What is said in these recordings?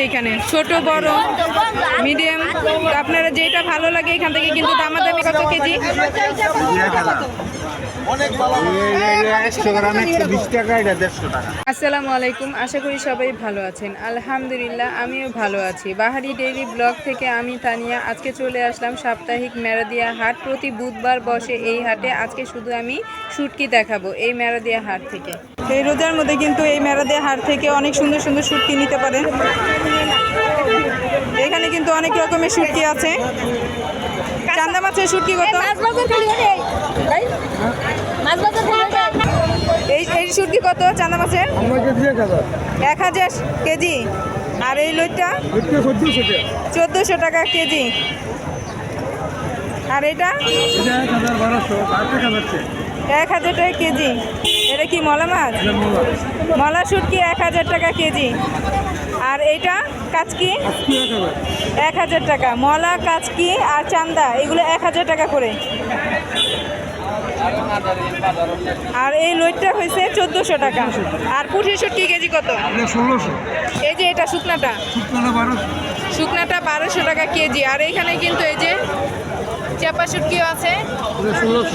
এখানে ছোট বড় মিডিয়াম, আপনারা যেটা ভালো লাগে এখান থেকে কিন্তু দামাদামি। কত কেজি? আসসালামু আলাইকুম, আশা করি সবাই ভালো আছেন। আলহামদুলিল্লাহ আমিও ভালো আছি। বাহারি ডেইরি ব্লগ থেকে আমি তানিয়া। আজকে চলে আসলাম সাপ্তাহিক মেরাদিয়া হাট। প্রতি বুধবার বসে এই হাটে। আজকে শুধু আমি শুটকি দেখাবো এই মেরাদিয়া হাট থেকে। এই রোজার মধ্যে কিন্তু এই মেরাদিয়া হাট থেকে অনেক সুন্দর সুন্দর শুটকি নিতে পারেন। এখানে কিন্তু অনেক রকমের শুটকি আছে। চান্দা মাছের শুটকি কত? এই শুটকি কত চান্দা মাছের? 1000 কেজি। আর এই লইটা 1400 টাকা কেজি। আর এটা 1000 টাকা কেজি। এটা কি মলা মাছ? মলা শুটকি 1000 টাকা কেজি। আর এইটা কাচকি 1000 টাকা। মলা, কাচকি আর চান্দা এগুলো 1000 টাকা করে। আর এই লইটটা হয়েছে 1400 টাকা। আর পুঁটি শুটকি কেজি কত? 1600। এই যে এটা শুকনাটা 1200 টাকা কেজি। আর এখানে কিন্তু এই যে চাপা শুটকিও আছে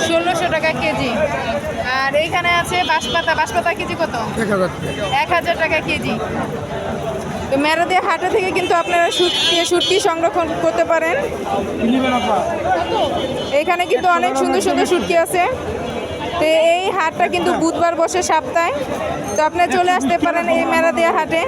1600 টাকা কেজি। আর এইখানে আছে বাঁশপাতা কেজি কত? 1000 টাকা কেজি। তো মেরাদিয়া হাটে থেকে কিন্তু আপনারা শুটকি সংরক্ষণ করতে পারেন। এখানে কিন্তু অনেক সুন্দর সুন্দর শুটকি আছে। তো এই হাটটা কিন্তু বুধবার বসে সপ্তাহে। তো আপনি চলে আসতে পারেন এই মেরাদিয়া হাটে।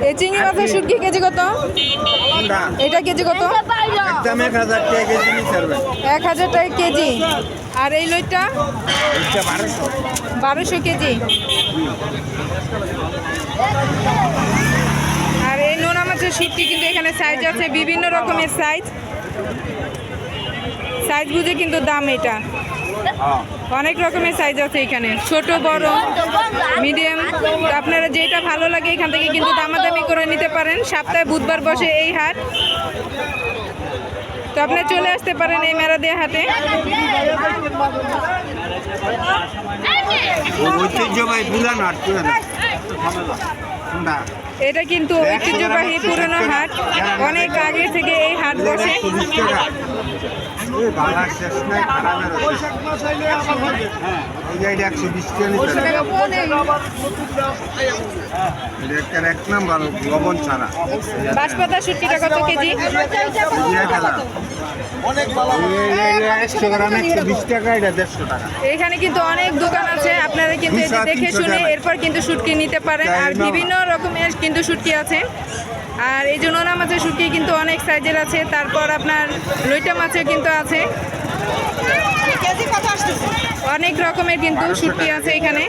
এই চিংড়ি মাছের শুটকি কেজি কত? এটা কেজি কত? 1000 টাকা কেজি। আর এই লইটা 1200 কেজি। আর এই নোনা মাছের শুটকি কিন্তু এখানে সাইজ আছে, বিভিন্ন রকমের সাইজ বুঝে কিন্তু দাম। এটা অনেক রকমের সাইজ আছে এখানে, ছোট বড় মিডিয়াম। আপনারা যেটা ভালো লাগে এখান থেকে কিন্তু দামাদামি করে নিতে পারেন। সপ্তাহে বুধবার বসে এই হাট। তো আপনি চলে আসতে পারেন এই মেরাদিয়া হাটে। এটা কিন্তু ঐতিহ্যবাহী পুরনো হাট। অনেক আগে থেকে এই হাট বসে। বাঁশপাতা শুটকিটা কত কেজি? এখানে কিন্তু অনেক দোকান আছে, আপনারা কিন্তু দেখে শুনে এরপর কিন্তু শুটকি নিতে পারেন। আর বিভিন্ন রকমের কিন্তু শুটকি আছে। আর এই যে নোনা মাছের শুটকি কিন্তু অনেক সাইজের আছে। তারপর আপনার লইটা মাছের কিন্তু আছে। অনেক রকমের কিন্তু শুটকি আছে এখানে।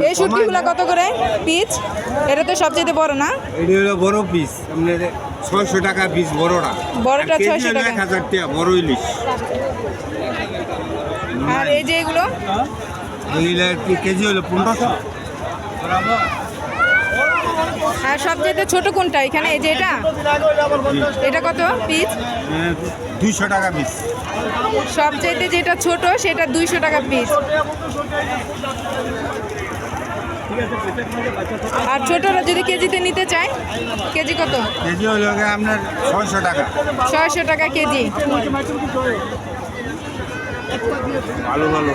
এই শুটকিগুলো কত করে পিস? এটা তো সবচেয়ে বড় না? এটা হলো বড় পিস, 600 টাকা পিস বড়টা। 600 টাকা। 1000 টাকা বড় ইলিশ। আর এই যে এগুলো কেজি হলো 1500। আর সবচেয়ে ছোট কোনটা এখানে? এই যে এটা কত পিস? 200 টাকা পিস। সবচেয়ে যেটা ছোট সেটা 200 টাকা পিস। আর ছোটরা যদি কেজিতে নিতে চায়, কেজি কত? কেজি হলো আপনার 600 টাকা। 600 টাকা কেজি। ভালো ভালো।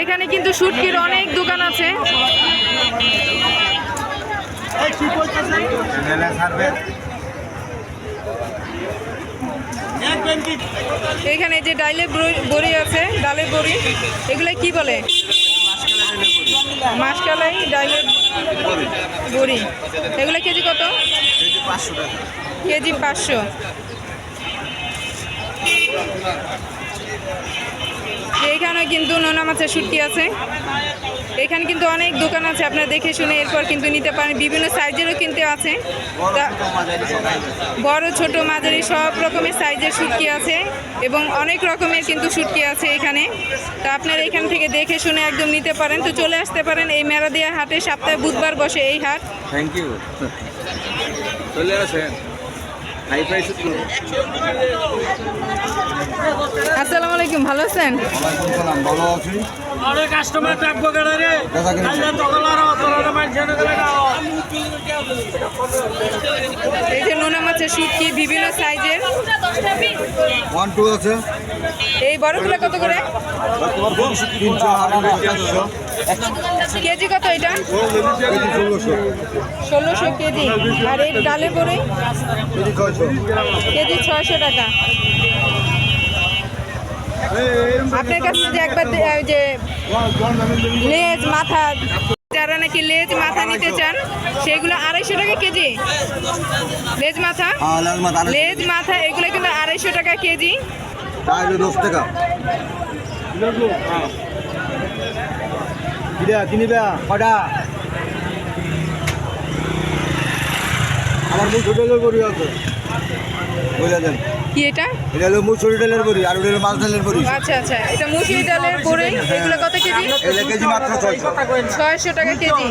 এখানে কিন্তু শুটকির অনেক দোকান আছে। এখানে যে ডালের বড়ি আছে, ডালের বড়ি, এগুলো কি বলে? মাসকালাই ডালের বড়ি। এগুলো কেজি কত? কেজি 500। এইখানে কিন্তু নোনা মাছের শুটকি আছে। এখানে কিন্তু অনেক দোকান আছে, আপনারা দেখে শুনে এরপর কিন্তু নিতে পারেন। বিভিন্ন সাইজেরও কিনতে আছে, বড় ছোট মাঝারি সব রকমের সাইজের শুটকি আছে এবং অনেক রকমের কিন্তু শুটকি আছে এখানে। তো আপনারা এখান থেকে দেখে শুনে একদম নিতে পারেন। তো চলে আসতে পারেন এই মেরাদিয়া হাটে, সপ্তাহে বুধবার বসে এই হাট। Thank you. চলে আসেন। হাই ফাই শুট করুন। আসসালামু আলাইকুম, ভালো আছেন? ভালো আছি। আরে কাস্টমার থাকবো কেন রে? আল্লাহ তখন আর অতটা মানুষের করে না। এই যে নোনা মাছের শুটকি বিভিন্ন সাইজের, 1 2 আছে। এই বড়গুলো কত করে? 300 400 কেজি কত এটা? 1600 1600 কেজি। আর এই ডালে পরে কেজি 600। কেজি 600 টাকা। আপনার কাছে যে একবার ওই যে লেজ মাথা, যারা নাকি লেজ মাথা নিতে চান সেগুলো 250 টাকা কেজি। লেজ মাথা, লেজ মাথা এগুলো কিন্তু 250 টাকা কেজি। তাহলে 10 টাকা। কিনিবা কটা? আমার মুখ হোটেলের বড়ি আছে, বুঝা দেন। কি এটা? এটা হলো মুসুরি ডালের বড়ি আর ওটা হলো মাছ ডালের বড়ি। আচ্ছা আচ্ছা, এটা মুসুরি ডালের বড়ি। এগুলো কত কেজি? এগুলো কেজি মাত্র 600। 600 টাকা কেজি।